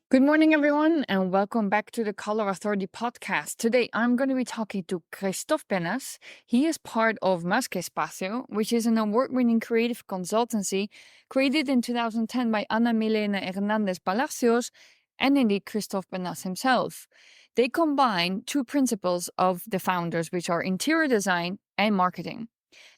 Good morning, everyone, and welcome back to the Color Authority podcast. Today, I'm going to be talking to Christophe Penasse. He is part of Masquespacio, which is an award-winning creative consultancy created in 2010 by Ana Milena Hernández Palacios and indeed Christophe Penasse himself. They combine two principles of the founders, which are interior design and marketing.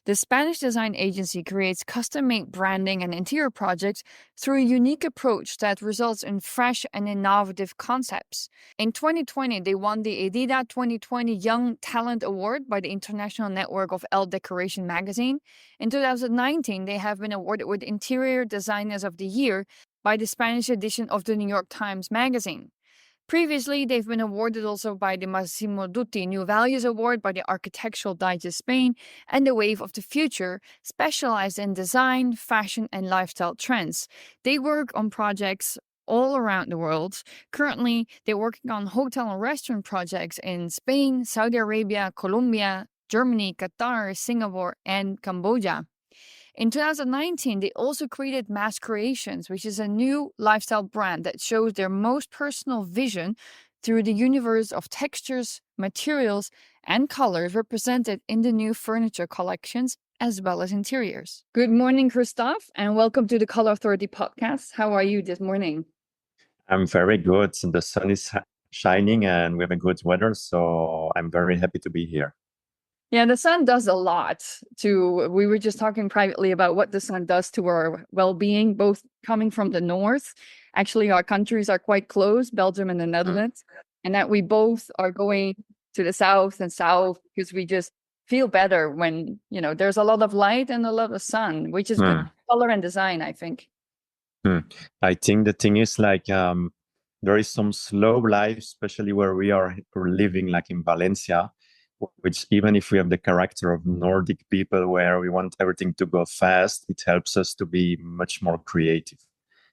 The Spanish design agency creates custom-made branding and interior projects through a unique approach that results in fresh and innovative concepts. In 2020, they won the Edida 2020 Young Talent Award by the International Network of Elle Decoration magazine. In 2019, they have been awarded with Interior Designers of the Year by the Spanish edition of the New York Times magazine. Previously, they've been awarded also by the Massimo Dutti New Values Award by the Architectural Digest Spain and the Wave of the Future, specialized in design, fashion, and lifestyle trends. They work on projects all around the world. Currently, they're working on hotel and restaurant projects in Spain, Saudi Arabia, Colombia, Germany, Qatar, Singapore, and Cambodia. In 2019, they also created Mass Creations, which is a new lifestyle brand that shows their most personal vision through the universe of textures, materials, and colors represented in the new furniture collections as well as interiors. Good morning, Christophe, and welcome to the Color Authority podcast. How are you this morning? I'm very good. The sun is shining and we have a good weather, so I'm very happy to be here. Yeah, the sun does a lot we were just talking privately about what the sun does to our well-being, both coming from the north. Actually, our countries are quite close, Belgium and the Netherlands, and that we both are going to the south and south because we just feel better when, there's a lot of light and a lot of sun, which is good color and design, I think. I think the thing is there is some slow life, especially where we're living, like in Valencia, which even if we have the character of Nordic people where we want everything to go fast, it helps us to be much more creative.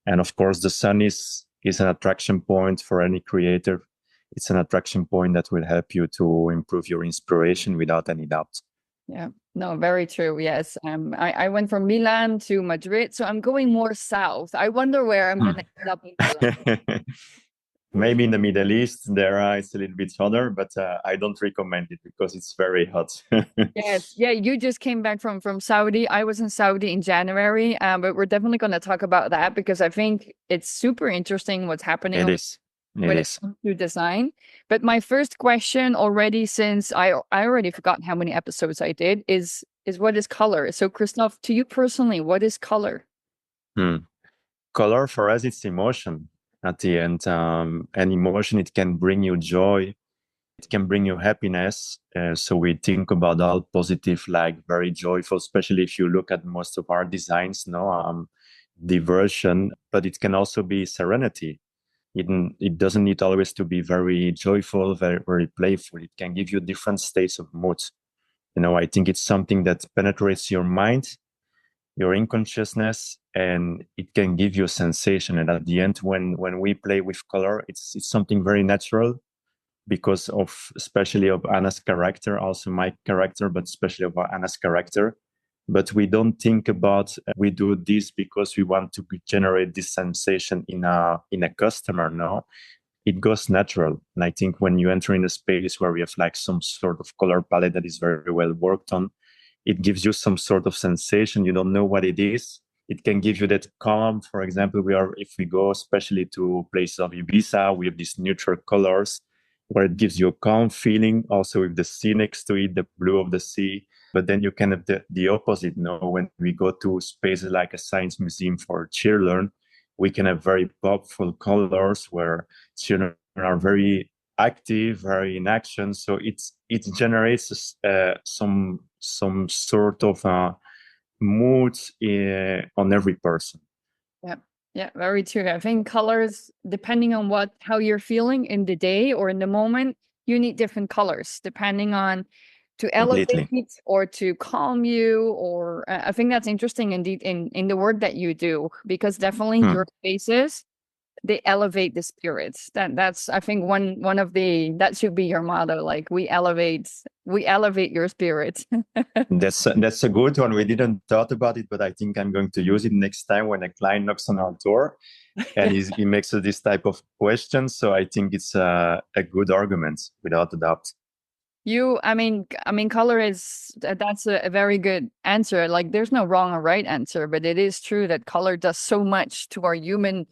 And of course, the sun is an attraction point for any creator. It's an attraction point that will help you to improve your inspiration without any doubt. Yeah, no, very true. Yes. I went from Milan to Madrid, so I'm going more south. I wonder where I'm going to end up in Milan. Maybe in the Middle East, it's a little bit hotter, but I don't recommend it because it's very hot. Yes. Yeah, you just came back from Saudi. I was in Saudi in January, but we're definitely going to talk about that because I think it's super interesting what's happening when it comes to design. But my first question already, since I already forgot how many episodes I did, is what is color? So Christophe, to you personally, what is color? Color for us, it's emotion. At the end, and emotion, it can bring you joy, it can bring you happiness. So we think about all positive, like very joyful, especially if you look at most of our designs, diversion, but it can also be serenity. It doesn't need always to be very joyful, very, very playful. It can give you different states of mood. I think it's something that penetrates your mind, your unconsciousness, and it can give you a sensation. And at the end, when we play with color, it's something very natural because of especially of Anna's character, also my character, but especially of Anna's character. But we don't think about we do this because we want to generate this sensation in a customer. No, it goes natural. And I think when you enter in a space where we have like some sort of color palette that is very well worked on, it gives you some sort of sensation. You don't know what it is. It can give you that calm. For example, if we go especially to places of Ibiza, we have these neutral colors where it gives you a calm feeling. Also with the sea next to it, the blue of the sea. But then you can have the opposite. When we go to spaces like a science museum for children, we can have very powerful colors where children are very active, very in action. So it generates some sort of mood on every person. Yeah, very true. I think colors, depending on how you're feeling in the day or in the moment, you need different colors depending on to elevate or to calm you. Or I think that's interesting indeed in the work that you do, because definitely your spaces they elevate the spirits. That's I think one of the that should be your motto. Like we elevate your spirits. That's a good one. We didn't thought about it, but I think I'm going to use it next time when a client knocks on our door and he makes this type of question. So I think it's a good argument without a doubt. I mean, color is that's a very good answer. Like, there's no wrong or right answer, but it is true that color does so much to our human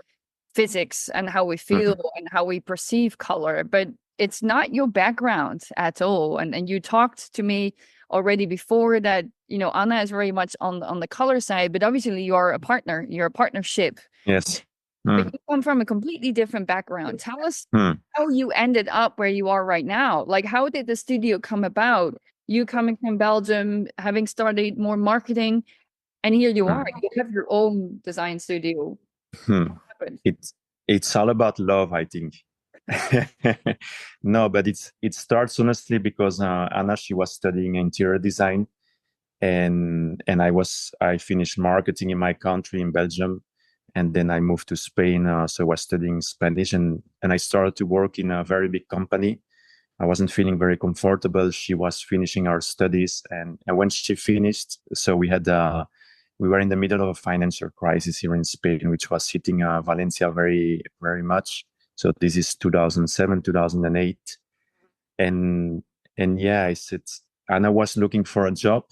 physics and how we feel and how we perceive color. But it's not your background at all. And you talked to me already before that, you know, Anna is very much on the color side, but obviously you are a partner, you're a partnership. Yes. But you come from a completely different background. Tell us how you ended up where you are right now. Like, how did the studio come about? You coming from Belgium, having studied more marketing, and here you are. You have your own design studio. It's all about love, I think. No, but it starts honestly because Anna, she was studying interior design, and I finished marketing in my country in Belgium. And then I moved to Spain, so I was studying Spanish, and I started to work in a very big company. I wasn't feeling very comfortable. She was finishing our studies, and when she finished, so we were in the middle of a financial crisis here in Spain, which was hitting Valencia very, very much. So this is 2007, 2008, and yeah, I said Anna was looking for a job.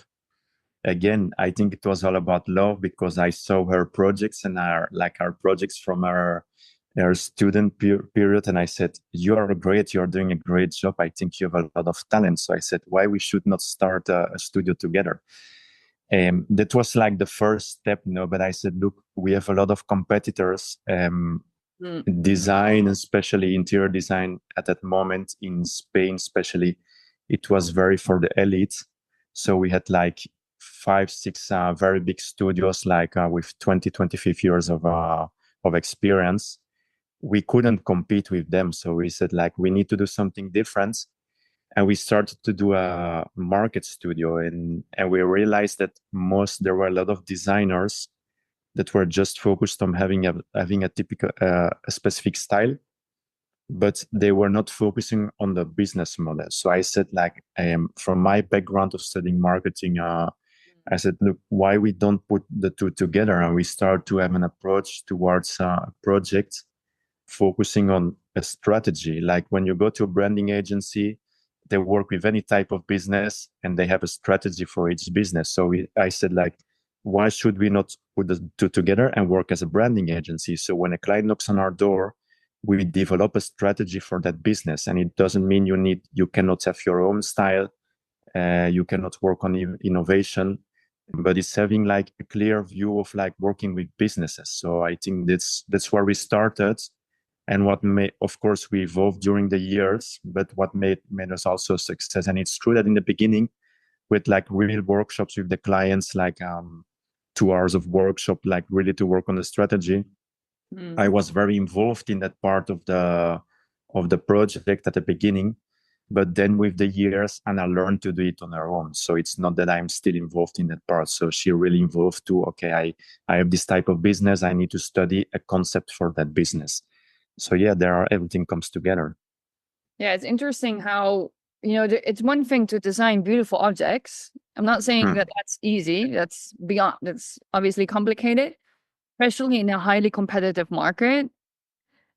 Again, I think it was all about love because I saw her projects and our projects from our student period. And I said, you're great. You're doing a great job. I think you have a lot of talent. So I said, why we should not start a studio together? That was like the first step, you know, but I said, look, we have a lot of competitors, design, especially interior design at that moment in Spain, especially it was very for the elite. So we had like 5, 6 very big studios, like with 20, 25 years of experience. We couldn't compete with them. So we said, like, we need to do something different. And we started to do a market studio. And we realized that there were a lot of designers that were just focused on having a typical, a specific style, but they were not focusing on the business model. So I said, like, from my background of studying marketing, I said, look, why we don't put the two together and we start to have an approach towards a project focusing on a strategy. Like when you go to a branding agency, they work with any type of business and they have a strategy for each business. So I said, like, why should we not put the two together and work as a branding agency? So when a client knocks on our door, we develop a strategy for that business. And it doesn't mean you cannot have your own style. You cannot work on innovation, but it's having like a clear view of like working with businesses. So I think that's where we started, and what of course we evolved during the years, but what made us also a success. And it's true that in the beginning, with like real workshops with the clients, like 2 hours of workshop, like really to work on the strategy, I was very involved in that part of the project at the beginning. But then with the years, Anna learned to do it on her own. So it's not that I'm still involved in that part. So she really involved too. Okay, I have this type of business. I need to study a concept for that business. So yeah, everything comes together. Yeah, it's interesting how, you know, it's one thing to design beautiful objects. I'm not saying that that's easy. That's obviously complicated, especially in a highly competitive market.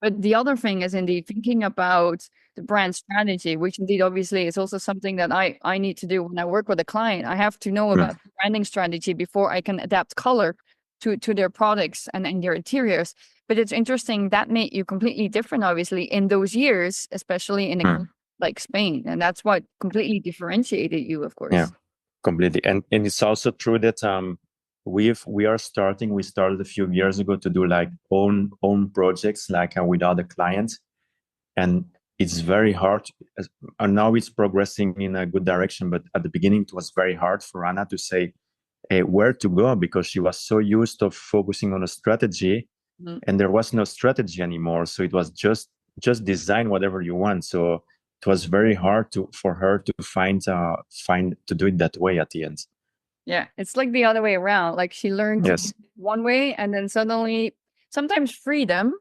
But the other thing is indeed thinking about the brand strategy, which indeed obviously is also something that I need to do when I work with a client. I have to know about the branding strategy before I can adapt color to their products and their interiors. But it's interesting that made you completely different, obviously, in those years, especially in a like Spain. And that's what completely differentiated you, of course. Yeah, completely. And it's also true that we started a few years ago to do like own projects, like with other clients, and it's very hard. And now it's progressing in a good direction, but at the beginning it was very hard for Anna to say where to go, because she was so used to focusing on a strategy, and there was no strategy anymore. So it was just design whatever you want. So it was very hard for her to find to do it that way at the end. Yeah, it's like the other way around. Like she learned one way, and then suddenly, sometimes freedom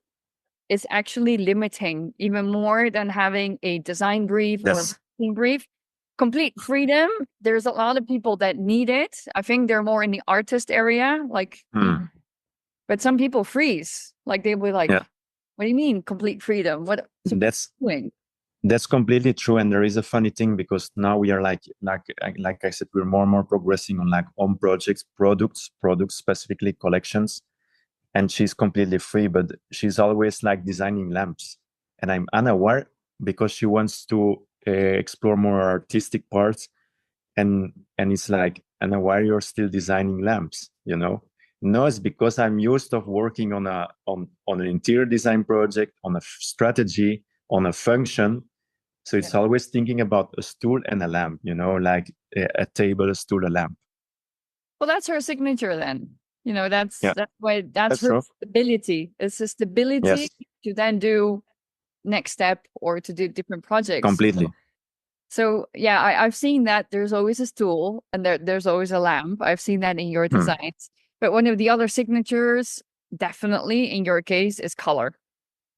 is actually limiting even more than having a design brief or a Yes. marketing brief. Complete freedom. There's a lot of people that need it. I think they're more in the artist area, like, but some people freeze. Like they'll be like, Yeah. what do you mean complete freedom? What That's doing? That's completely true, and there is a funny thing because now we are like I said, we're more and more progressing on like own projects, products specifically collections, and she's completely free, but she's always like designing lamps, and I'm unaware because she wants to explore more artistic parts, and it's like, Anna, why you're still designing lamps? You know, no, it's because I'm used of working on an interior design project, on a strategy, on a function. So it's always thinking about a stool and a lamp, you know, like a table, a stool, a lamp. Well, that's her signature then. You know, that's why that's That's her true. stability. It's the stability Yes, to then do next step or to do different projects. completely. So yeah, I've seen that there's always a stool and there's always a lamp. I've seen that in your designs. But one of the other signatures, definitely in your case, is color.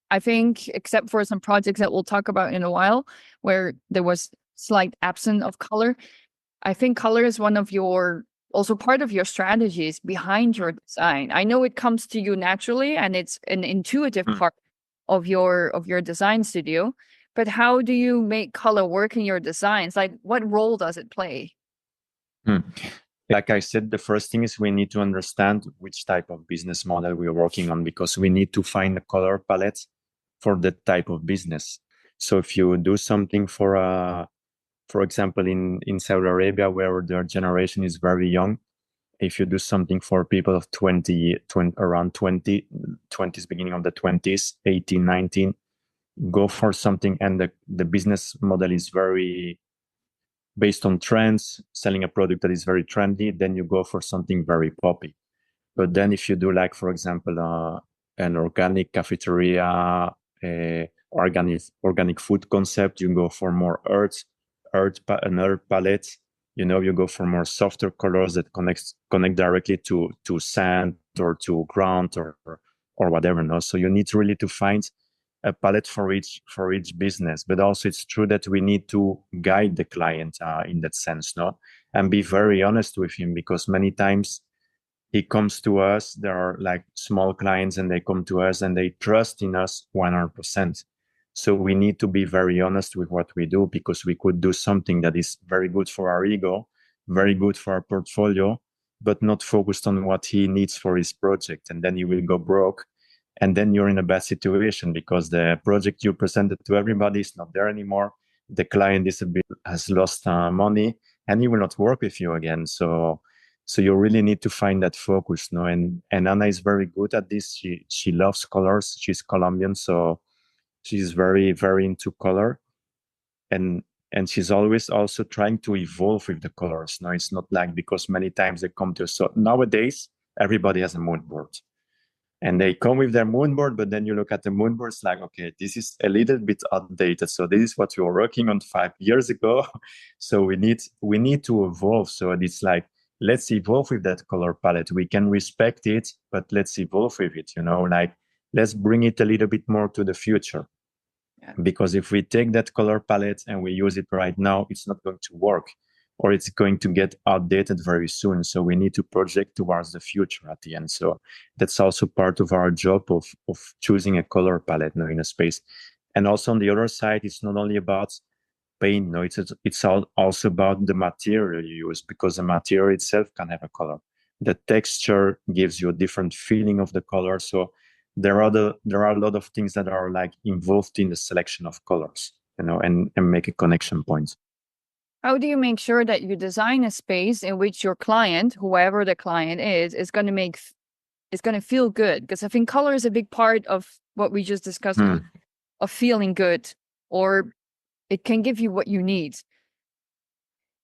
I think, except for some projects that we'll talk about in a while, where there was slight absence of color, I think color is one of your also part of your strategies behind your design. I know it comes to you naturally and it's an intuitive part of your design studio, but how do you make color work in your designs? Like what role does it play? Like I said, the first thing is we need to understand which type of business model we're working on, because we need to find a color palette for that type of business. So if you do something for example, in Saudi Arabia, where their generation is very young, if you do something for people of 20 around 20s, beginning of the 20s, 18, 19, go for something. And the business model is very based on trends, selling a product that is very trendy, then you go for something very poppy. But then if you do, like, for example, an organic cafeteria, organic food concept, you go for more an earth palette. You know, you go for more softer colors that connect directly to sand or to ground or whatever. No, so you need really to find a palette for each business. But also, it's true that we need to guide the client in that sense, no, and be very honest with him, because many times he comes to us. There are like small clients, and they come to us and they trust in us 100%. So we need to be very honest with what we do, because we could do something that is very good for our ego, very good for our portfolio, but not focused on what he needs for his project. And then he will go broke. And then you're in a bad situation, because the project you presented to everybody is not there anymore. The client has lost money, and he will not work with you again. So you really need to find that focus, no? And Anna is very good at this. She loves colors. She's Colombian, so she's very, very into color, and she's always also trying to evolve with the colors. No, it's not like, because many times they come to us. So nowadays everybody has a mood board, and they come with their mood board, but then you look at the mood board, it's like, okay, this is a little bit outdated. So this is what we were working on 5 years ago. So we need to evolve. So it's like, let's evolve with that color palette. We can respect it, but let's evolve with it, you know, like, let's bring it a little bit more to the future. Yeah. Because if we take that color palette and we use it right now, it's not going to work, or it's going to get outdated very soon. So we need to project towards the future at the end. So that's also part of our job of choosing a color palette now in a space. And also on the other side, it's not only about paint, no, it's also about the material you use, because the material itself can have a color. The texture gives you a different feeling of the color. So there are a lot of things that are like involved in the selection of colors, you know, and make a connection point. How do you make sure that you design a space in which your client, whoever the client is going to feel good? Because I think color is a big part of what we just discussed, of feeling good, or it can give you what you need.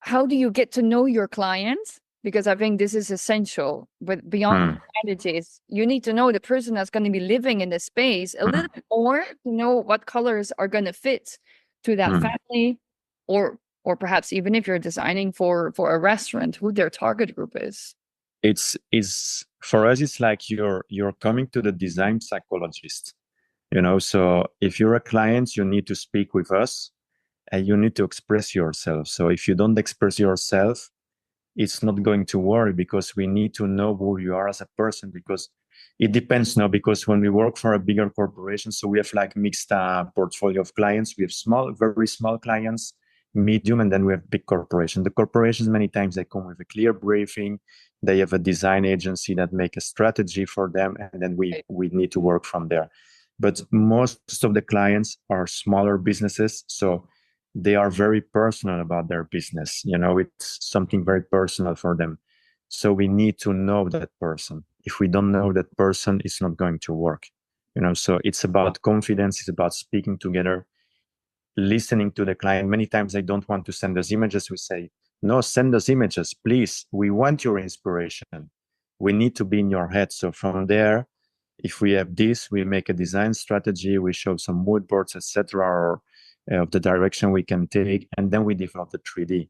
How do you get to know your clients? Because I think this is essential. But beyond strategies, you need to know the person that's going to be living in the space a little bit more to know what colors are going to fit to that family, or perhaps even if you're designing for a restaurant, who their target group is. It's for us, it's like you're coming to the design psychologist. So if you're a client, you need to speak with us and you need to express yourself. So if you don't express yourself, it's not going to work, because we need to know who you are as a person, because it depends now, because when we work for a bigger corporation, so we have like mixed portfolio of clients. We have very small clients, medium, and then we have big corporations. The corporations, many times they come with a clear briefing. They have a design agency that make a strategy for them, and then we need to work from there. But most of the clients are smaller businesses, so they are very personal about their business. It's something very personal for them. So we need to know that person. If we don't know that person, it's not going to work. So it's about confidence. It's about speaking together, listening to the client. Many times they don't want to send us images. We say, no, send us images, please. We want your inspiration. We need to be in your head. So from there, if we have this, we make a design strategy. We show some mood boards, etc., or of the direction we can take, and then we develop the 3D.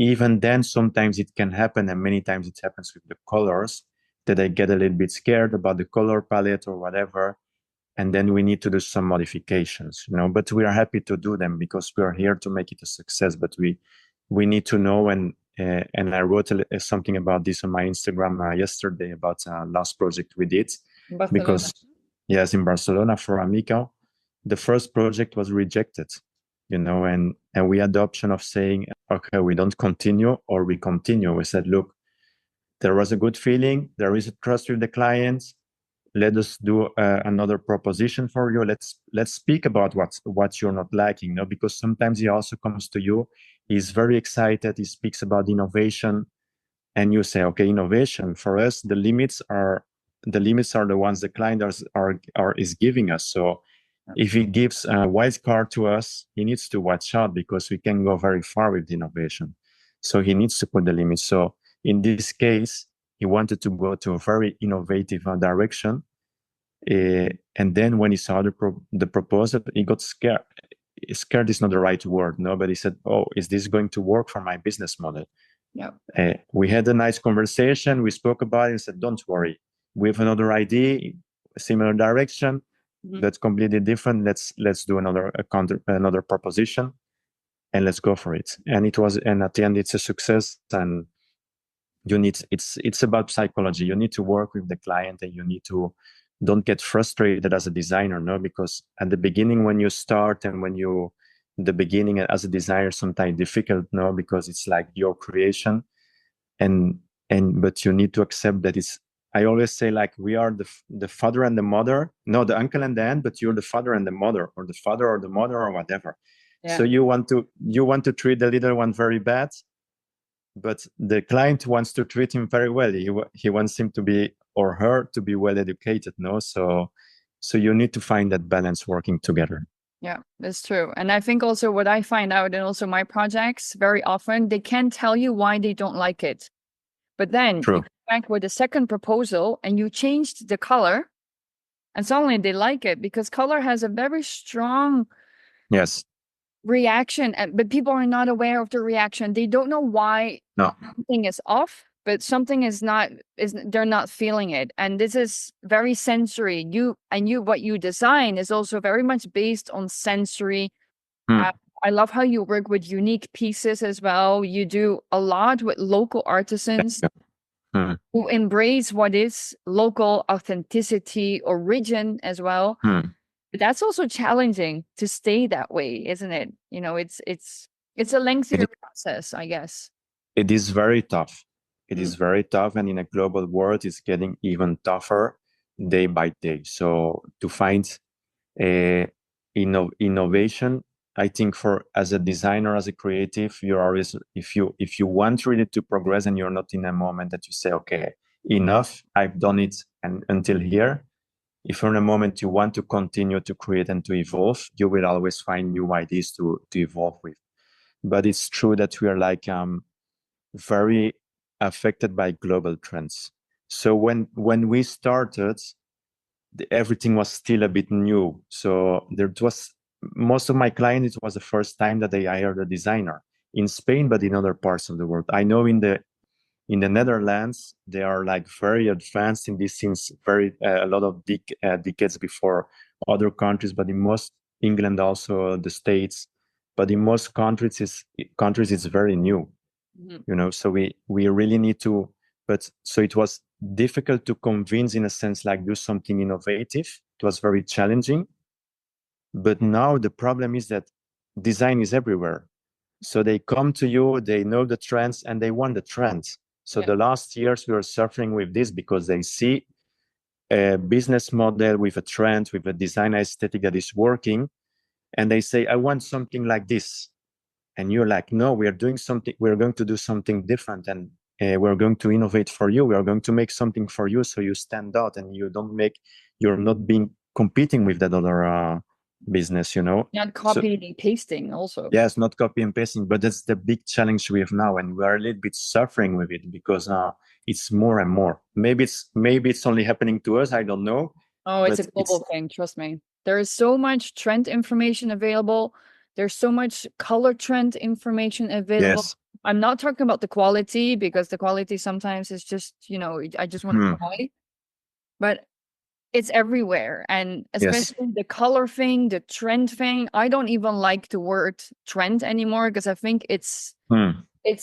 Even then, sometimes it can happen, and many times it happens with the colors, that I get a little bit scared about the color palette or whatever, and then we need to do some modifications, but we are happy to do them, because we are here to make it a success. But we need to know, and I wrote something about this on my Instagram yesterday about last project we did. Barcelona. Because yes, in Barcelona for Amico, the first project was rejected, and we had the option of saying, okay, we don't continue, or we continue. We said, look, there was a good feeling, there is a trust with the clients. Let us do another proposition for you. Let's speak about what you're not liking, because sometimes he also comes to you, he's very excited, he speaks about innovation, and you say, okay, innovation for us, the limits are the ones the client is giving us. So if he gives a wild card to us, he needs to watch out, because we can go very far with innovation. So he needs to put the limits. So in this case, he wanted to go to a very innovative direction. And then when he saw the proposal, he got scared. Scared is not the right word, no, but he said, oh, is this going to work for my business model? Yeah. We had a nice conversation. We spoke about it and said, don't worry. We have another idea, similar direction, that's completely different. Let's do another proposition, and let's go for it. And at the end, it's a success. And it's about psychology. You need to work with the client, and you need to don't get frustrated as a designer, no, because at the beginning, when you start, and the beginning as a designer, sometimes difficult, no, because it's like your creation, but you need to accept that I always say, like, we are the father and the mother, no, the uncle and the aunt, but you're the father and the mother, or the father or the mother, or whatever. Yeah. So you want to treat the little one very bad, but the client wants to treat him very well. He wants him to be, or her to be, well educated, no? So you need to find that balance working together. Yeah, that's true. And I think also what I find out, and also my projects, very often they can't tell you why they don't like it. But then you come back with a second proposal and you changed the color, and suddenly they like it, because color has a very strong reaction, but people are not aware of the reaction. They don't know why something is off, but something they're not feeling it. And this is very sensory. What you design is also very much based on sensory. I love how you work with unique pieces as well. You do a lot with local artisans who embrace what is local authenticity, origin as well. But that's also challenging to stay that way, isn't it? It's a lengthier process, I guess. It is very tough. It is very tough, and in a global world, it's getting even tougher day by day. So to find innovation, I think as a designer, as a creative, you're always, if you want really to progress, and you're not in a moment that you say, okay, enough, I've done it and until here. If in a moment you want to continue to create and to evolve, you will always find new ideas to evolve with. But it's true that we are like very affected by global trends. So when we started, everything was still a bit new. So most of my clients, it was the first time that they hired a designer in Spain, but in other parts of the world. I know in the Netherlands, they are like very advanced in this since a lot of decades before other countries, but in most England also the States, but in most countries it's very new. So we really need to, but so it was difficult to convince, in a sense, like do something innovative. It was very challenging, but now the problem is that design is everywhere. So they come to you, they know the trends, and they want the trends. So the last years we were suffering with this because they see a business model with a trend, with a design aesthetic that is working, and they say, I want something like this. And you're like, no, we're going to do something different, and we're going to innovate for you. We are going to make something for you so you stand out and you're not being competing with that other business, Not copying and pasting also. Yes, not copy and pasting, but that's the big challenge we have now, and we are a little bit suffering with it because it's more and more. Maybe it's only happening to us, I don't know. Oh, it's a global thing, trust me. There is so much trend information available. There's so much color trend information available. Yes. I'm not talking about the quality, because the quality sometimes is just, I just want to cry. But it's everywhere. And especially the color thing, the trend thing. I don't even like the word trend anymore, because I think it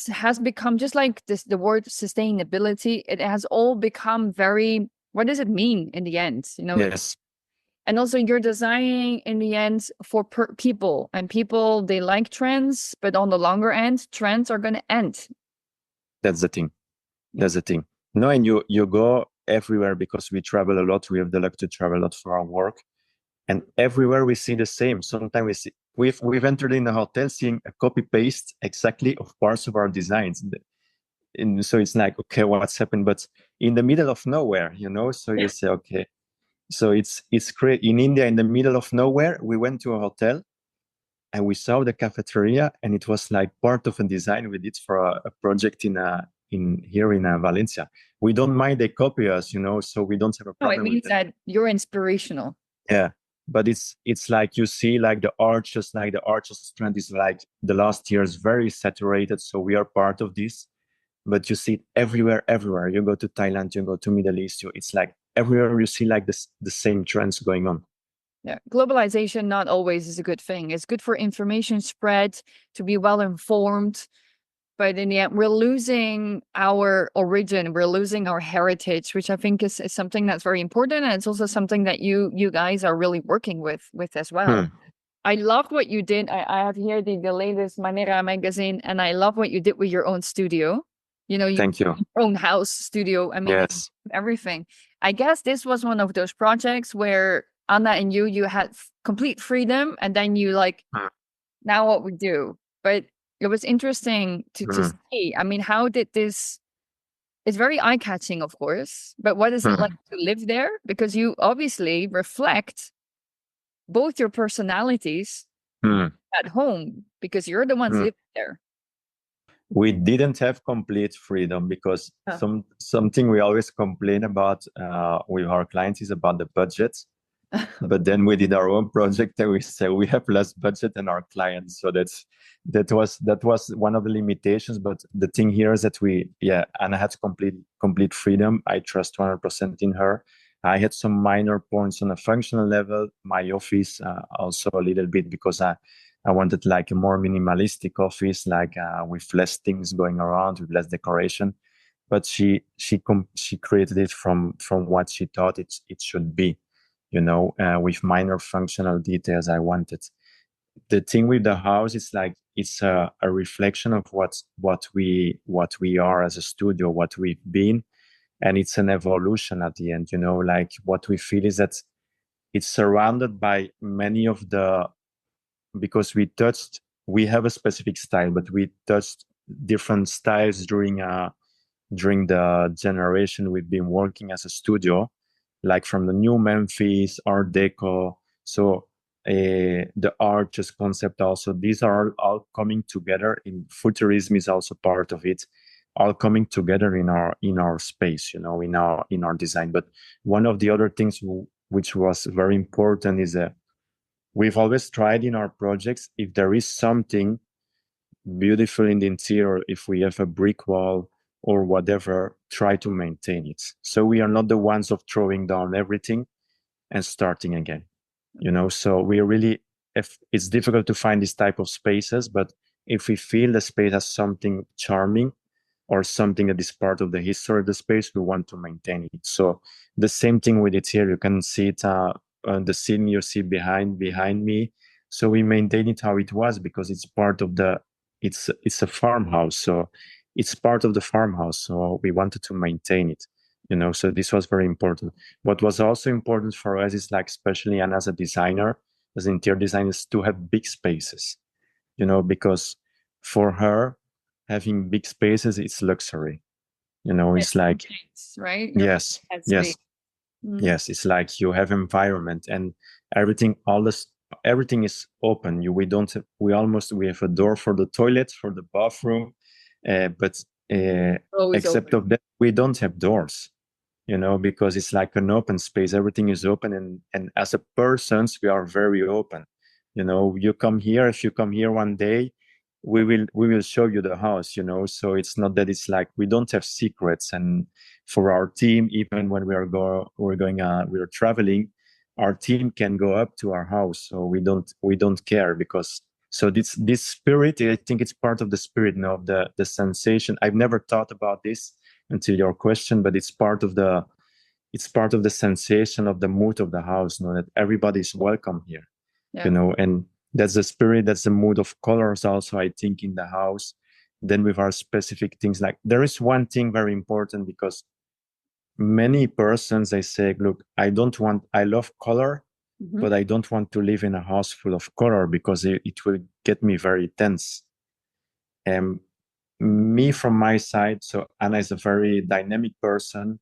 has become just like this, the word sustainability. It has all become very, what does it mean in the end? Yes. And also you're designing in the end for people, and people, they like trends, but on the longer end, trends are going to end. That's the thing. That's the thing. No, and you go everywhere because we travel a lot. We have the luck to travel a lot for our work, and everywhere we see the same. Sometimes we've entered in a hotel seeing a copy paste exactly of parts of our designs, and so it's like, okay, what's happened? But in the middle of nowhere, So you say, okay. So it's great. In India, in the middle of nowhere, we went to a hotel and we saw the cafeteria, and it was like part of a design we did for a project in Valencia. We don't mind they copy us, so we don't have a problem. No, it means that you're inspirational. Yeah, but it's like you see like the arches trend is like the last year is very saturated, so we are part of this. But you see it everywhere. You go to Thailand, you go to Middle East, it's like everywhere you see like the same trends going on. Yeah, globalization not always is a good thing. It's good for information spread, to be well informed, but in the end, we're losing our origin, we're losing our heritage, which I think is something that's very important, and it's also something that you guys are really working with as well. I love what you did. I have here the latest Manera magazine, and I love what you did with your own studio. Thank you. Your own house studio. I mean, yes. Everything. I guess this was one of those projects where Anna and you had complete freedom, and then you now what we do. But it was interesting to see. I mean, how did this? It's very eye-catching, of course. But what is it like to live there? Because you obviously reflect both your personalities at home, because you're the ones living there. We didn't have complete freedom because something we always complain about with our clients is about the budget. But then we did our own project and we say we have less budget than our clients. So that was one of the limitations. But the thing here is that Anna had complete freedom. I trust 100% in her. I had some minor points on a functional level. My office also a little bit, because I wanted like a more minimalistic office, like with less things going around, with less decoration. But she created it from what she thought it should be, with minor functional details I wanted. The thing with the house is like it's a reflection of what we are as a studio, what we've been, and it's an evolution at the end. Like what we feel is that it's surrounded by many of because we have a specific style, but we touched different styles during the generation we've been working as a studio, like from the new Memphis, Art Deco. So the arches concept also, these are all coming together. In futurism is also part of it, all coming together in our space, in our design. But one of the other things which was very important is that we've always tried in our projects, if there is something beautiful in the interior, if we have a brick wall or whatever, try to maintain it. So we are not the ones of throwing down everything and starting again. So we really, if it's difficult to find this type of spaces, but if we feel the space has something charming or something that is part of the history of the space, we want to maintain it. So the same thing with it here. You can see it on the scene you see behind me. So we maintain it how it was because it's part of it's a farmhouse. So it's part of the farmhouse. So we wanted to maintain it, so this was very important. What was also important for us is especially, and as a designer, as interior designer, is to have big spaces, because for her, having big spaces, it's luxury. It's like, right? yes, yes, Mm. yes. It's like you have environment and everything, everything is open. We don't have, we have a door for the toilet, for the bathroom, but except open. of that, we don't have doors, because it's like an open space. Everything is open. And as a persons, we are very open. You come here, if you come here one day, we will show you the house, so it's not that it's like we don't have secrets. And for our team, even when we are traveling, our team can go up to our house, so we don't care, because so this spirit, I think it's part of the spirit, of the sensation. I've never thought about this until your question, but it's part of the sensation of the mood of the house, that everybody's welcome here. And that's the spirit, that's the mood of colors also, I think, in the house. Then with our specific things, like there is one thing very important, because many persons, they say, look, I love color, but I don't want to live in a house full of color because it will get me very tense. And me, from my side, so Anna is a very dynamic person.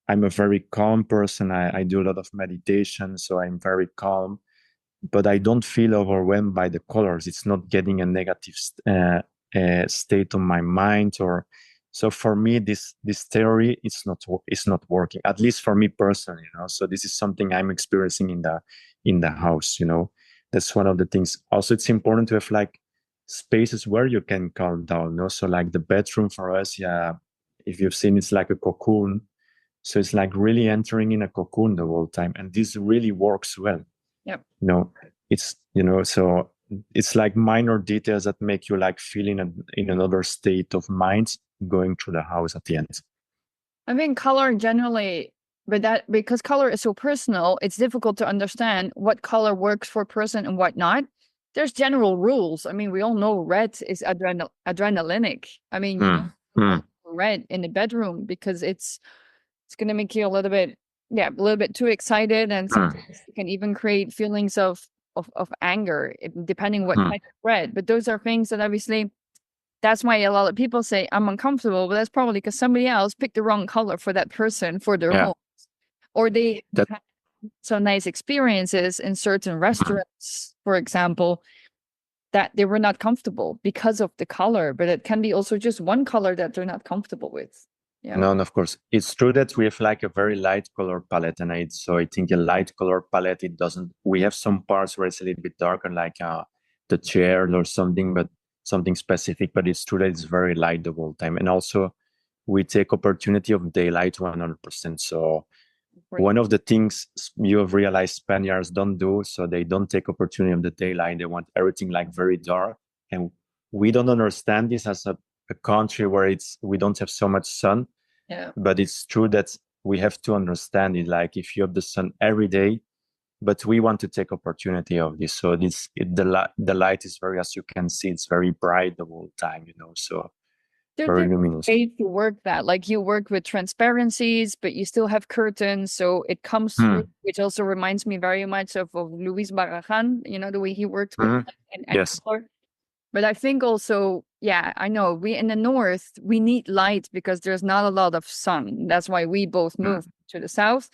I'm a very calm person. I do a lot of meditation, so I'm very calm, but I don't feel overwhelmed by the colors. It's not getting a negative state on my mind, or so. For me, this theory, it's not working. At least for me personally, So this is something I'm experiencing in the house. That's one of the things. Also, it's important to have spaces where you can calm down. So like the bedroom for us, yeah, if you've seen, it's like a cocoon. So it's like really entering in a cocoon the whole time. And this really works well. Yep. It's, so it's like minor details that make you feel in another state of mind going through the house at the end. I mean, color generally, but because color is so personal, it's difficult to understand what color works for a person and what not. There's general rules. I mean, we all know red is adrenalinic. I mean, red in the bedroom because it's going to make you a little bit too excited, and sometimes it can even create feelings of anger, depending what type of red. But those are things that obviously, that's why a lot of people say I'm uncomfortable, but that's probably because somebody else picked the wrong color for that person for their home, or they had some nice experiences in certain restaurants, for example, that they were not comfortable because of the color. But it can be also just one color that they're not comfortable with. Yeah. No, and of course, it's true that we have a very light color palette, and I think a light color palette, we have some parts where it's a little bit darker, like the chair or something, but something specific, but it's true that it's very light the whole time. And also we take opportunity of daylight 100%. So one of the things you have realized Spaniards don't do, so they don't take opportunity of the daylight. They want everything very dark. And we don't understand this as a country where we don't have so much sun. Yeah. But it's true that we have to understand it. If you have the sun every day, but we want to take opportunity of this. So the light is very, as you can see, it's very bright the whole time, so very luminous. Ways to work that, you work with transparencies, but you still have curtains, so it comes through, which also reminds me very much of Luis Barragan, the way he worked with and yes. color. But I think also, yeah, I know we in the north, we need light because there's not a lot of sun. That's why we both moved to the south.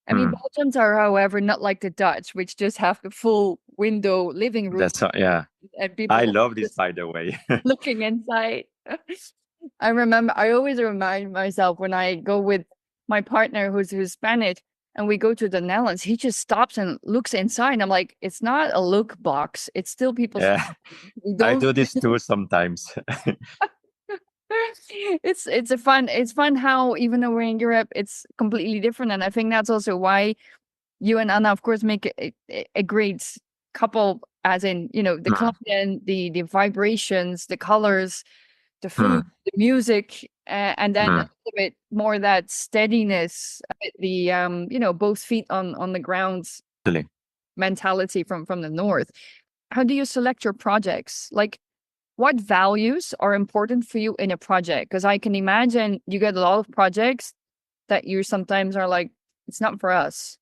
I mean, Belgians are, however, not like the Dutch, which just have the full window living room. Yeah. And people I love this, by the way. looking inside. I always remind myself when I go with my partner who's Spanish, and we go to the Netherlands, he just stops and looks inside. And I'm like, it's not a look box. It's still people's. Yeah. I do this too sometimes. It's fun how, even though we're in Europe, it's completely different. And I think that's also why you and Anna, of course, make a great couple, as in, you know, the content, the vibrations, the colors, the food, the music, and then a little bit more that steadiness, the you know, both feet on the ground mentality from the north. How do you select your projects? Like, what values are important for you in a project? Because I can imagine you get a lot of projects that you sometimes are like, it's not for us.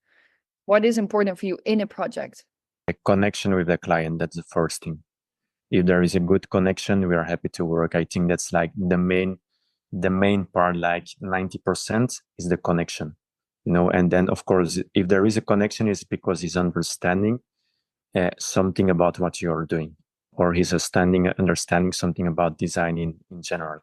What is important for you in a project? A connection with the client, that's the first thing. If there is a good connection, we are happy to work. I think that's like the main part, like 90% is the connection, you know. And then of course, if there is a connection, it's because he's understanding something about what you're doing, or he's understanding something about design in general.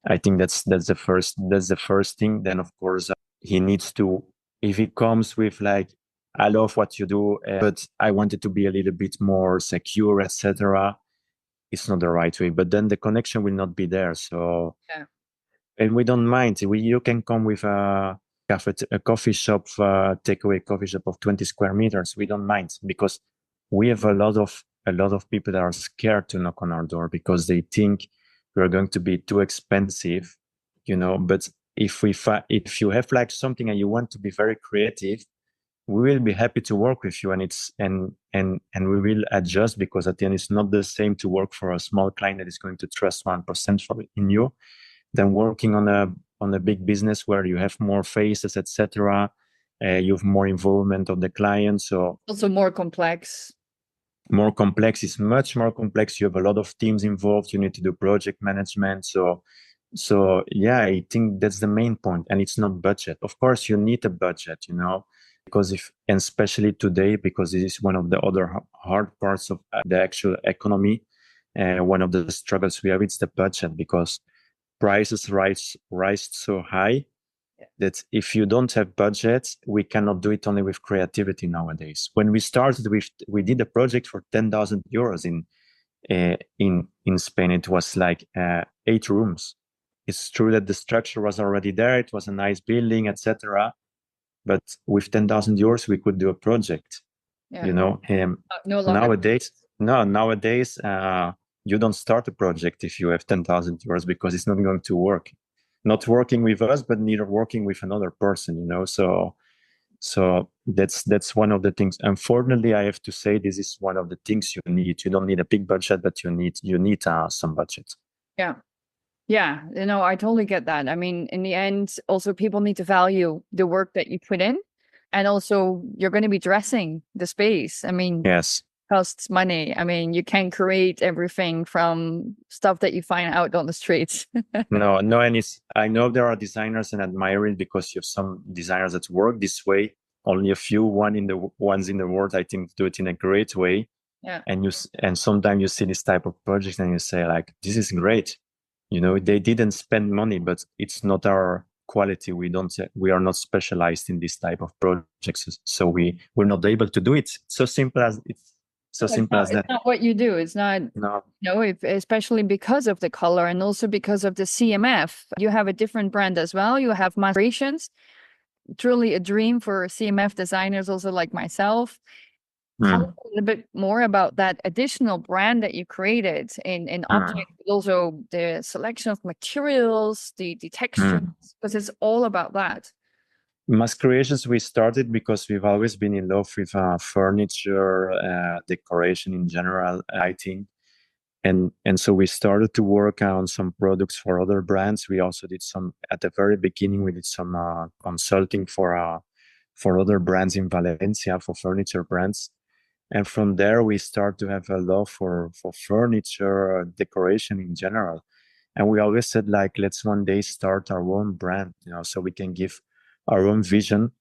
I think that's the first thing. Then of course, he needs to, if he comes with like, I love what you do, but I want it to be a little bit more secure, etc., it's not the right way. But then the connection will not be there. So, and we don't mind. You can come with a coffee shop, takeaway coffee shop of 20 square meters. We don't mind, because we have a lot of people that are scared to knock on our door because they think we're going to be too expensive, you know. But if you have like something and you want to be very creative, we will be happy to work with you, and we will adjust, because at the end it's not the same to work for a small client that is going to trust 1% in you than working on a big business where you have more faces, etc. You have more involvement of the client, so also more complex. More complex. It's much more complex. You have a lot of teams involved. You need to do project management. So yeah, I think that's the main point. And it's not budget. Of course, you need a budget, you know, because and especially today, because this is one of the other hard parts of the actual economy. One of the struggles we have, it's the budget, because prices rise so high that if you don't have budget, we cannot do it only with creativity nowadays. When we started, we did a project for 10,000 euros in Spain. It was like 8 rooms. It's true that the structure was already there. It was a nice building, etc. But with 10,000 euros, we could do a project. You know, no longer. nowadays, you don't start a project if you have 10,000 euros, because it's not going to work. Not working with us, but neither working with another person, you know. So that's one of the things. Unfortunately, I have to say, this is one of the things you need. You don't need a big budget, but you need some budget. Yeah, you know, I totally get that. I mean, in the end, also people need to value the work that you put in, and also you're going to be dressing the space. I mean, yes, costs money. I mean, you can create everything from stuff that you find out on the streets. no, and I know there are designers, and admire it, because you have some designers that work this way. Only a few ones in the world, I think, do it in a great way. Yeah. And sometimes you see this type of projects and you say like, this is great. You know, they didn't spend money, but it's not our quality. We are not specialized in this type of projects, so we're not able to do it. So simple as that. It's not what you do. It's not. No. Especially because of the color, and also because of the CMF. You have a different brand as well. You have Masquespacio. Truly a dream for CMF designers, also like myself. Tell us a little bit more about that additional brand that you created in objects, but also the selection of materials, the textures, because it's all about that. Masquespacio, we started because we've always been in love with furniture, decoration in general, I think. And so we started to work on some products for other brands. We also did at the very beginning, we did some consulting for other brands in Valencia, for furniture brands. And from there, we start to have a love for furniture, decoration in general. And we always said, like, let's one day start our own brand, you know, so we can give our own vision.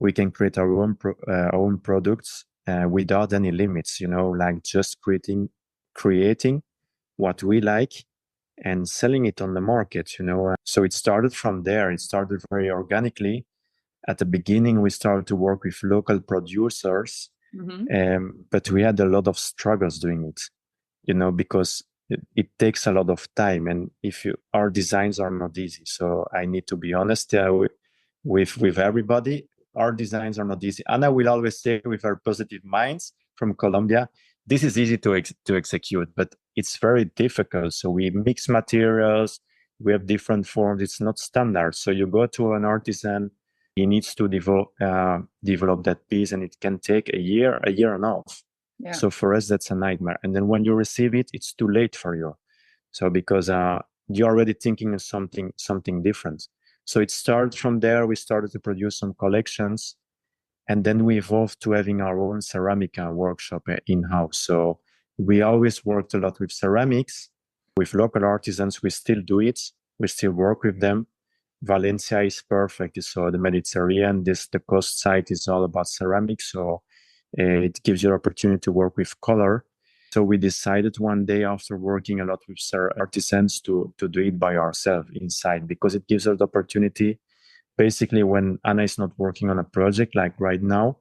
We can create our own products without any limits, you know, like just creating what we like and selling it on the market, you know. So it started from there. It started very organically. At the beginning, we started to work with local producers. But we had a lot of struggles doing it, you know, because it takes a lot of time, and our designs are not easy. So I need to be honest with everybody. our designs are not easy. Ana will always say with her positive minds from Colombia, this is easy to execute, but it's very difficult. So we mix materials, we have different forms. It's not standard. So you go to an artisan, he needs to develop that piece, and it can take a year and a half. Yeah. So for us, that's a nightmare. And then when you receive it, it's too late for you. So because you're already thinking of something different. So it started from there. We started to produce some collections, and then we evolved to having our own ceramic workshop in-house. So we always worked a lot with ceramics, with local artisans. We still do it. We still work with them. Valencia is perfect. So the Mediterranean, the coast side is all about ceramics. So it gives you the opportunity to work with color. So we decided one day, after working a lot with artisans, to do it by ourselves inside, because it gives us the opportunity. Basically, when Ana is not working on a project, like right now,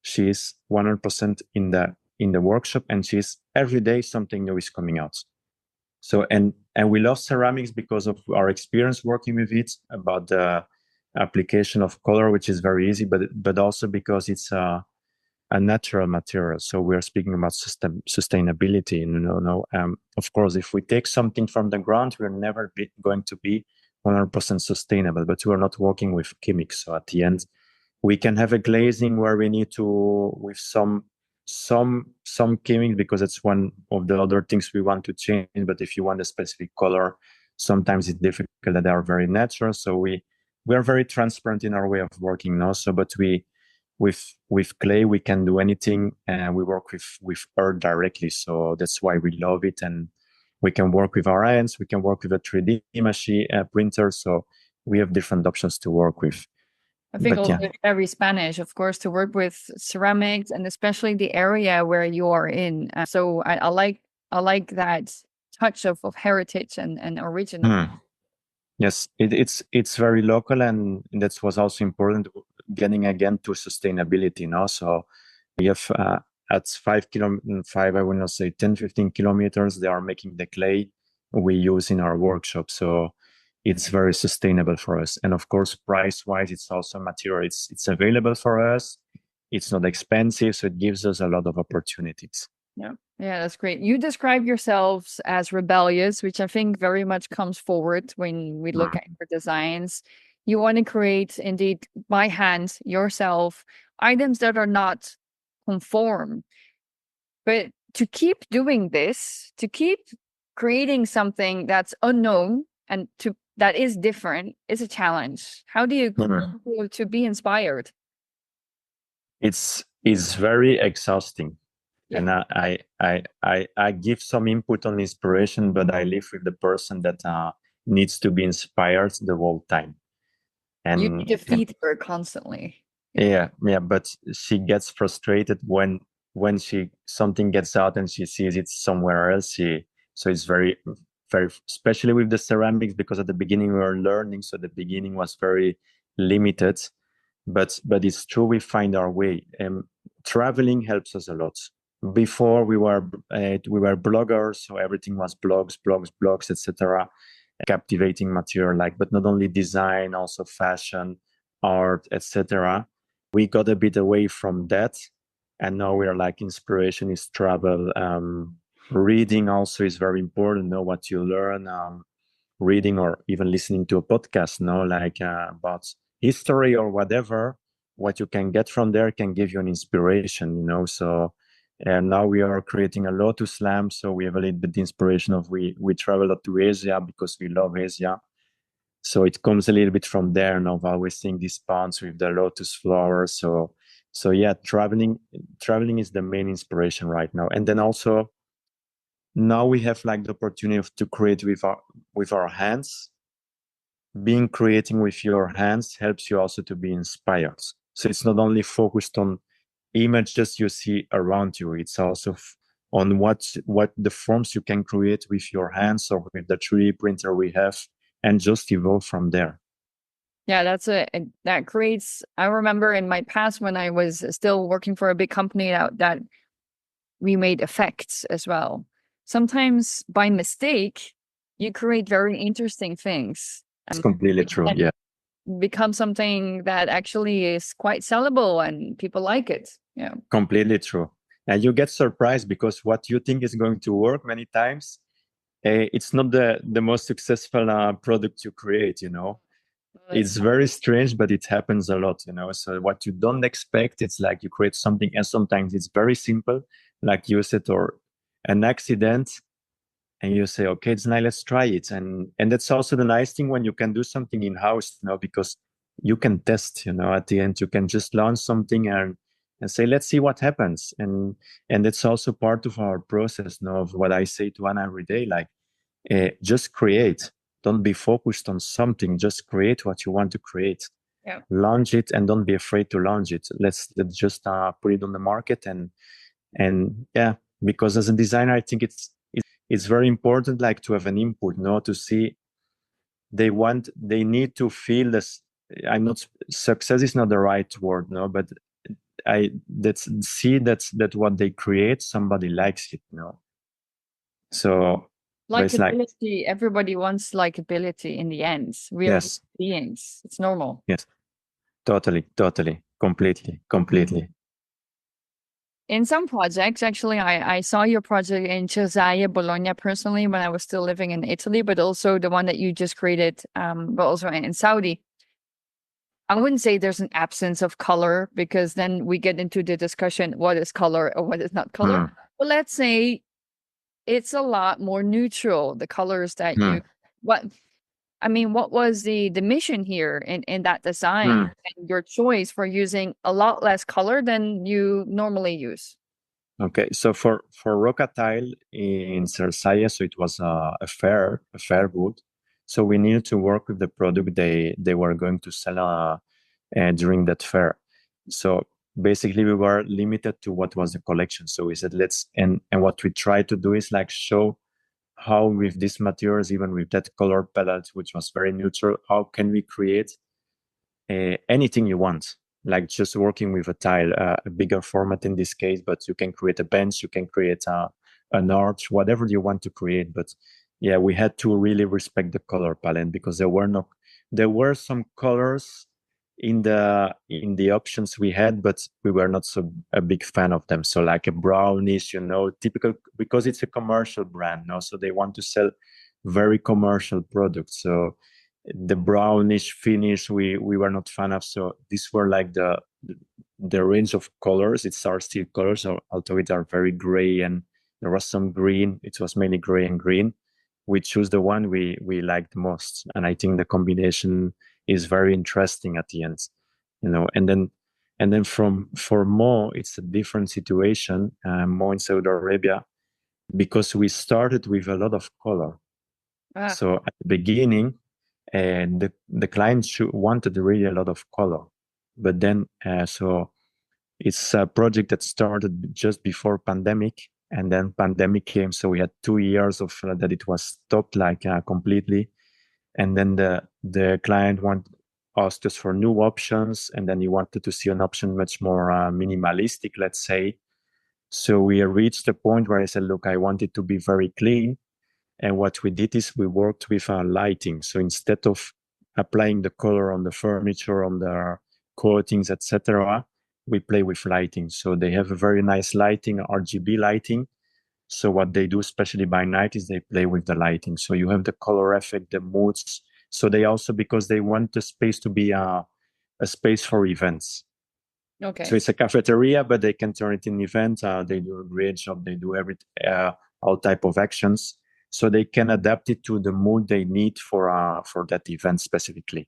she is 100% in the workshop, and she's every day something new is coming out. So and we love ceramics because of our experience working with it, about the application of color, which is very easy, but also because it's a natural material. So we're speaking about sustainability. Of course, if we take something from the ground, we're never going to be 100% sustainable, but we're not working with chemics. So at the end, we can have a glazing where we need to, with some chemics, because it's one of the other things we want to change. But if you want a specific color, sometimes it's difficult, that they are very natural. So we are very transparent in our way of working now. So, but with clay, we can do anything, and we work with earth directly. So that's why we love it. And we can work with our hands, we can work with a 3D machine printer. So we have different options to work with. I think also it's very Spanish, of course, to work with ceramics, and especially the area where you are in. So I like that touch of heritage and original. Yes, it's very local, and that was also important, getting again to sustainability now. So we have at 5, I will not say 10, 15 kilometers, they are making the clay we use in our workshop. So it's very sustainable for us. And of course, price-wise, it's also material. It's available for us. It's not expensive, so it gives us a lot of opportunities. Yeah, that's great. You describe yourselves as rebellious, which I think very much comes forward when we look at your designs. You want to create, indeed, by hand, yourself, items that are not conform. But to keep doing this, to keep creating something that's unknown and that is different, is a challenge. How do you continue to be inspired? It's very exhausting. And I give some input on inspiration, but I live with the person that needs to be inspired the whole time. And you need to feed her constantly. Yeah, but she gets frustrated when something gets out and she sees it somewhere else. So it's very, very, especially with the ceramics, because at the beginning we were learning, so the beginning was very limited. But it's true, we find our way. Traveling helps us a lot. Before we were bloggers, so everything was blogs, etc. Captivating material, but not only design, also fashion, art, etc. We got a bit away from that, and now we are inspiration is travel. Reading also is very important. Know what you learn. Reading or even listening to a podcast, about history or whatever. What you can get from there can give you an inspiration, So, and now we are creating a Lotus lamp. So we have a little bit inspiration of we travel up to Asia because we love Asia. So it comes a little bit from there. And I've always seen these ponds with the lotus flowers. So yeah, traveling is the main inspiration right now. And then also now we have the opportunity to create with our hands. Being creating with your hands helps you also to be inspired. So it's not only focused on images you see around you. It's also on what the forms you can create with your hands or with the 3D printer we have, and just evolve from there. Yeah, that creates. I remember in my past when I was still working for a big company that we made effects as well. Sometimes by mistake, you create very interesting things. It's completely true. Yeah. become something that actually is quite sellable and people like it. Yeah. Completely true. And you get surprised because what you think is going to work many times, it's not the most successful product you create, you know. It's very strange, but it happens a lot, you know. So what you don't expect, it's like you create something, and sometimes it's very simple, like you said, or an accident, and you say, okay, it's nice, let's try it. And that's also the nice thing when you can do something in house, you know, because you can test, you know, at the end you can just launch something and say, let's see what happens. And that's also part of our process, you know, of what I say to Anna every day, like just create. Don't be focused on something. Just create what you want to create. Yeah. Launch it, and don't be afraid to launch it. Let's just put it on the market, and yeah, because as a designer, I think it's very important, like to have an input, no, to see they need to feel this. I'm not success is not the right word, no, but that's see that what they create, somebody likes it, you know. So Likability, everybody wants likability in the end. We are beings. It's normal. Yes, totally, completely. In some projects, actually, I saw your project in Cesaia, Bologna personally when I was still living in Italy, but also the one that you just created, but also in Saudi. I wouldn't say there's an absence of color because then we get into the discussion, what is color or what is not color. But let's say it's a lot more neutral, the colors that what was the mission here in that design and your choice for using a lot less color than you normally use? Okay, so for Roca Tile in Cersaya, so it was a fair booth. So we needed to work with the product they were going to sell during that fair. So basically we were limited to what was the collection. So we said and what we tried to do is like show how with these materials, even with that color palette, which was very neutral, how can we create anything you want, like just working with a tile, a bigger format in this case, but you can create a bench, you can create an arch, whatever you want to create. But yeah, we had to really respect the color palette because there were some colors in the options we had, but we were not so a big fan of them. So like a brownish, you know, typical, because it's a commercial brand, no, so they want to sell very commercial products. So the brownish finish we were not fan of. So these were like the range of colors. It's our steel colors, although it are very gray, and there was some green. It was mainly gray and green. We choose the one we liked most, and I think the combination is very interesting at the end, you know. And then for Mo, it's a different situation. Mo in Saudi Arabia, because we started with a lot of color. So at the beginning, and the client wanted really a lot of color, but then so it's a project that started just before pandemic, and then pandemic came, so we had 2 years of that it was stopped like completely. And then the client asked us for new options, and then he wanted to see an option much more minimalistic, let's say. So we reached a point where I said, look, I want it to be very clean. And what we did is we worked with lighting. So instead of applying the color on the furniture, on the coatings, etc., we play with lighting. So they have a very nice lighting, RGB lighting. So what they do, especially by night, is they play with the lighting. So you have the color effect, the moods. So they also, because they want the space to be a space for events. Okay. So it's a cafeteria, but they can turn it in event. They do a great job. They do all type of actions. So they can adapt it to the mood they need for that event specifically.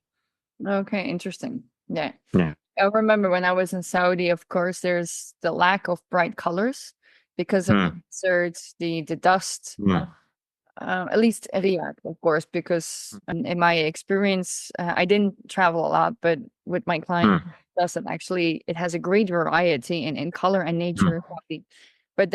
Okay, interesting. Yeah. Yeah. I remember when I was in Saudi, of course, there's the lack of bright colors because of the deserts, the dust. At least Riyadh, of course, because in my experience, I didn't travel a lot, but with my client, it has a great variety in color and nature. But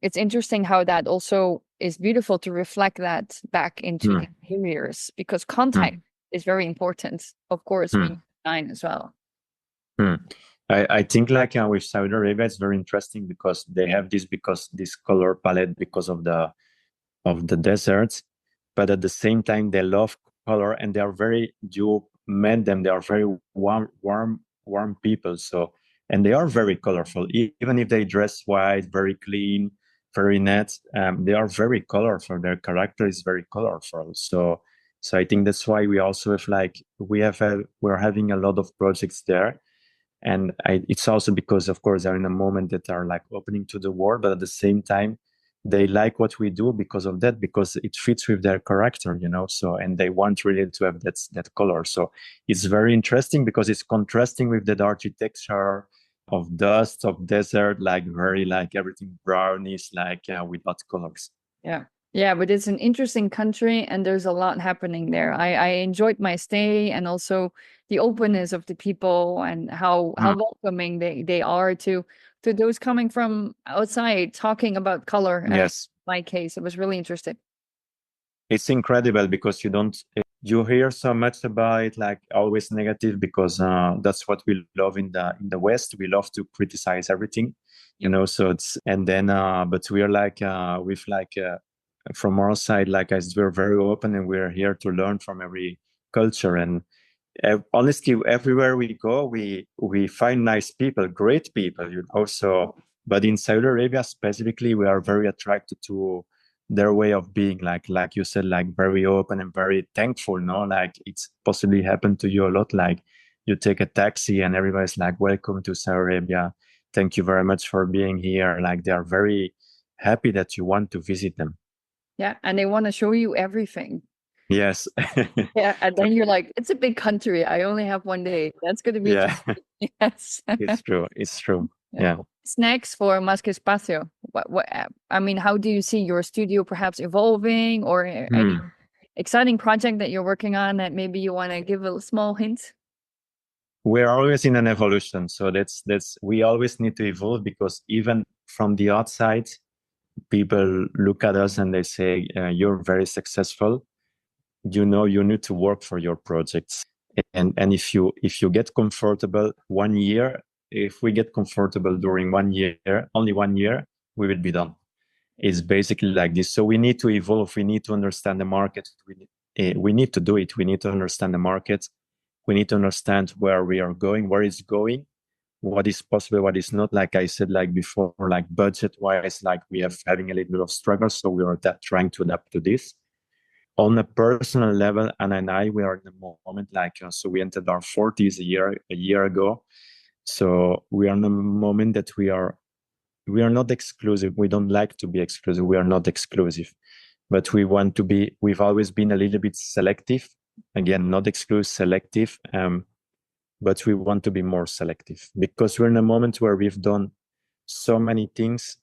it's interesting how that also is beautiful to reflect that back into the interiors, because contact is very important, of course, with design as well. I think like with Saudi Arabia, it's very interesting because they have this color palette because of the deserts, but at the same time they love color, and they are very met them, they are very warm people. So, and they are very colorful, even if they dress white, very clean, very net. They are very colorful. Their character is very colorful. So I think that's why we also have we're having a lot of projects there. And it's also because, of course, they're in a moment that are like opening to the world, but at the same time, they like what we do because of that, because it fits with their character, So, and they want really to have that color. So it's very interesting because it's contrasting with that architecture of dust, of desert, like very like everything brownish, like without colors. Yeah, but it's an interesting country and there's a lot happening there. I enjoyed my stay, and also the openness of the people and how welcoming they are to those coming from outside talking about color. Yes. In my case, it was really interesting. It's incredible because you hear so much about it, like always negative, because that's what we love in the West. We love to criticize everything, So it's, and then but we are like from our side, like we're very open and we're here to learn from every culture. And honestly, everywhere we go, we find nice people, great people, So, but in Saudi Arabia specifically, we are very attracted to their way of being, like you said, like very open and very thankful. Like it's possibly happened to you a lot. Like you take a taxi and everybody's like, "Welcome to Saudi Arabia. Thank you very much for being here." Like they are very happy that you want to visit them. Yeah, and they want to show you everything. Yes. Yeah, and then you're like, it's a big country. I only have one day. That's going to be yes. It's true. It's true. Yeah. What's next for Masquespacio? I mean, how do you see your studio perhaps evolving, or any exciting project that you're working on that maybe you want to give a small hint? We're always in an evolution. So we always need to evolve, because even from the outside, people look at us and they say, you're very successful. You need to work for your projects. And if you get comfortable 1 year, if we get comfortable during 1 year, only 1 year, we will be done. It's basically like this. So we need to evolve. We need to understand the market. We need to do it. We need to understand the market. We need to understand where we are going, where it's going, what is possible, what is not. Like I said, like before, like budget wise, like we have having a little bit of struggle. So we are trying to adapt to this. On a personal level, Anna and I, we are in the moment, like, so we entered our 40s a year ago. So we are in a moment that we are not exclusive. We don't like to be exclusive. We are not exclusive, but we've always been a little bit selective. Again, not exclusive, selective. But we want to be more selective, because we're in a moment where we've done so many things,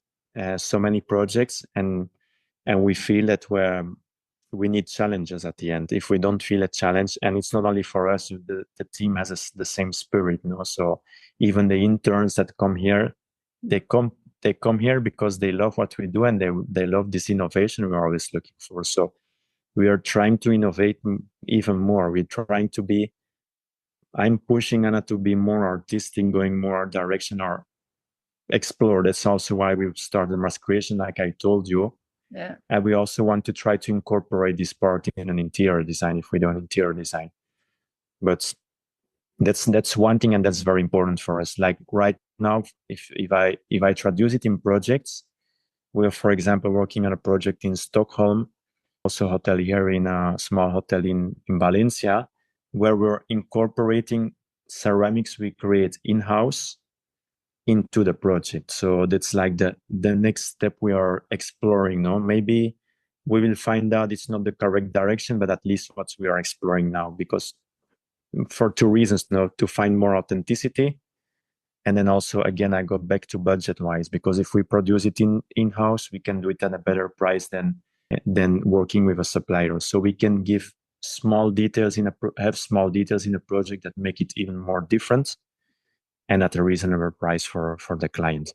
so many projects, and we feel that we need challenges at the end. If we don't feel a challenge, and it's not only for us, the team has the same spirit, So even the interns that come here, they come here because they love what we do, and they love this innovation we're always looking for. So we are trying to innovate even more. We're trying to be, I'm pushing Anna to be more artistic, going more direction or explore. That's also why we've started Masquespacio, like I told you. Yeah. And we also want to try to incorporate this part in an interior design if we do an interior design. But that's one thing, and that's very important for us. Like right now, if I traduce it in projects, we're, for example, working on a project in Stockholm, also a hotel here, in a small hotel in Valencia, where we're incorporating ceramics we create in-house into the project. So that's like the next step we are exploring. Maybe we will find out it's not the correct direction, but at least what we are exploring now, because for two reasons, to find more authenticity. And then also, again, I go back to budget wise, because if we produce it in-house, we can do it at a better price than working with a supplier. So we can give small details have small details in a project that make it even more different, and at a reasonable price for the client.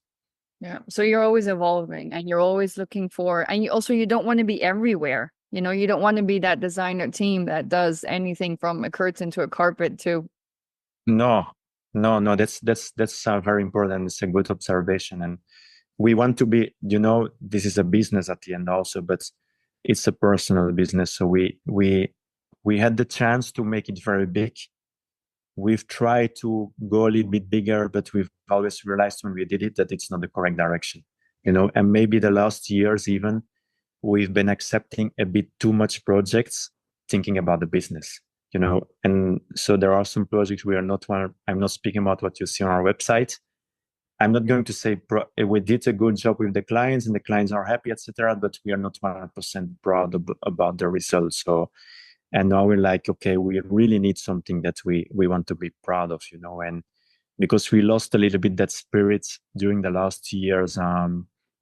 Yeah. So you're always evolving, and you're always looking for, and you don't want to be everywhere. You don't want to be that designer team that does anything from a curtain to a carpet to. No. That's very important. It's a good observation. And we want to be, this is a business at the end also, but it's a personal business. So we had the chance to make it very big, we've tried to go a little bit bigger, but we've always realized when we did it that it's not the correct direction, and maybe the last years even, we've been accepting a bit too much projects, thinking about the business, and so there are some projects I'm not speaking about what you see on our website. I'm not going to say we did a good job with the clients and the clients are happy, etc., but we are not 100% proud about the results. So, and now we're like, okay, we really need something that we want to be proud of, and because we lost a little bit that spirit during the last years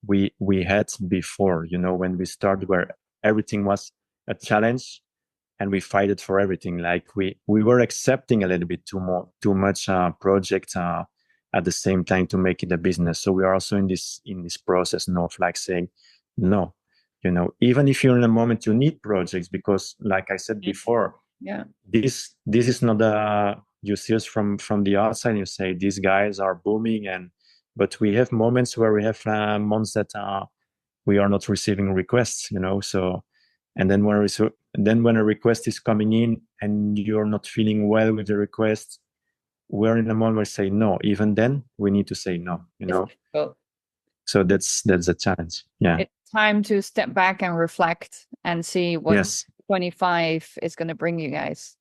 we had before, when we started, where everything was a challenge and we fight it for everything. Like we were accepting a little bit too much project at the same time to make it a business. So we are also in this process now of like saying, no, even if you're in a moment you need projects, because like I said before, this is not you see us from the outside and you say these guys are booming, but we have moments where we have months that we are not receiving requests, so, and then when a request is coming in and you're not feeling well with the request, we're in a moment where we say no. Even then we need to say no, so that's a challenge. It's time to step back and reflect and see what 25 is going to bring you guys.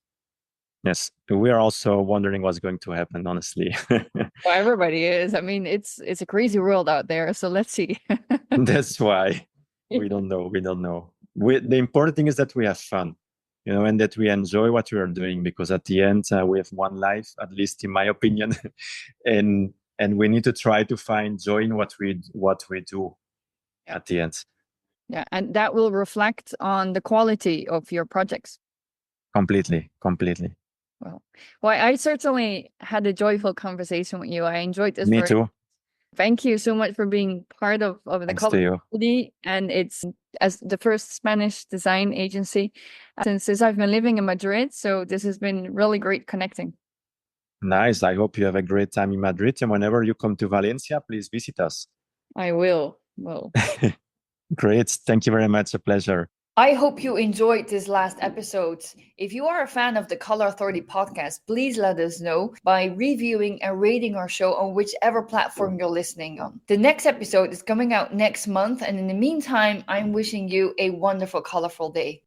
Yes, we are also wondering what's going to happen, honestly. Well, everybody is. I mean, it's a crazy world out there, so let's see. That's why we don't know. The important thing is that we have fun, and that we enjoy what we are doing, because at the end we have one life, at least in my opinion, and we need to try to find joy in what we do at the end. Yeah, and that will reflect on the quality of your projects. Completely. Well, I certainly had a joyful conversation with you. I enjoyed this. Me too. Thank you so much for being part of the color community, and it's as the first Spanish design agency since I've been living in Madrid. So this has been really great connecting. Nice. I hope you have a great time in Madrid, and whenever you come to Valencia, please visit us. I will. Great. Thank you very much. A pleasure. I hope you enjoyed this last episode. If you are a fan of the Color Authority podcast, please let us know by reviewing and rating our show on whichever platform you're listening on. The next episode is coming out next month, and in the meantime, I'm wishing you a wonderful, colorful day.